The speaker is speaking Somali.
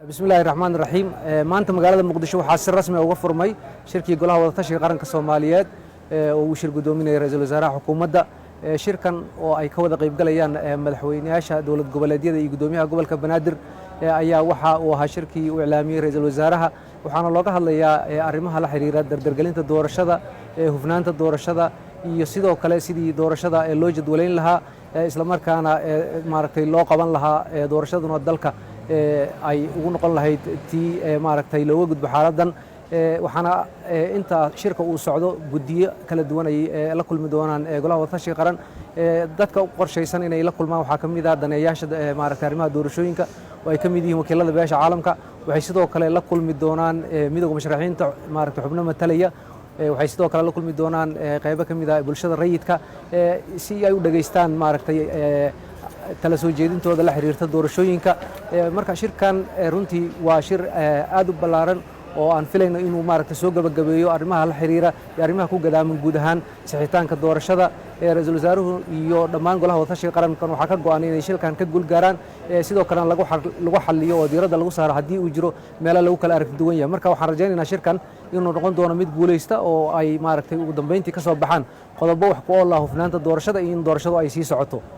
بسم الله الرحمن الرحيم maanta magaalada muqdisho waxaa si rasmi ah uga furmay shirkii golaha wada tashiga qaranka Soomaaliyeed oo uu shir gudoominayay ra'iisul wasaaraha xukuumadda shirkan oo ay ka wada qayb galayaan madaxweynayaasha dawlad goboleedyada iyo gudoomiyaha gobolka Banaadir ayaa waxa uu ahaa shirkii uu iclaamiyay ra'iisul wasaaraha waxaana looga hadlayaa arrimaha la xiriira dardargelinta doorashada hufnaanta doorashada iyo sidoo kale sidii doorashada loo jadwaleyn lahaa isla markaana maaragtay loo qaban lahaa doorashaduna dalka ay ugu noqon lahayd tii maaragtay looga gudbo xaaladdan waxaana inta shirka uu socdo guddiyo kala duwan ay la kulmi doonaan golaha wada tashiga qaran dadka u qorshaysan inay la kulmaan waxaa ka mid ah daneeyaasha maaragtay arrimaha doorashooyinka oo ay ka mid yihiin wakiilada beesha caalamka waxay sidoo kale la kulmi doonaan midowga musharaxiinta maaragtay xubno matalaya waxay sidoo kale la kulmi doonaan qaybo ka mid ah bulshada rayidka si ay u dhageystaan maaragtay tala soo jeedintooda la xiriirta doorashooyinka marka shirkan runtii waa shir aad u ballaaran oo aan filayno inuu maaragtay soo gabagabeeyo arrimaha la xiriira iyo arrimaha ku gadaaman guud ahaan sixitaanka doorashada ra'iisul wasaaruhu iyo dhammaan golaha wada tashiga qarankan waxaa ka go'an inay shirkan ka guulgaaraan sidoo kalena lagu xalliyo oo diiradda lagu saaro haddii uu jiro meelo lagu kala aragti duwan yahay marka waxaan rajaynaynaa shirkan inuu noqon doono mid guulaysta oo ay maaragtay ugu dambeyntii ka soo baxaan qodobo wax ku ool ah hufnaanta doorashada iyo in doorashadu ay sii socoto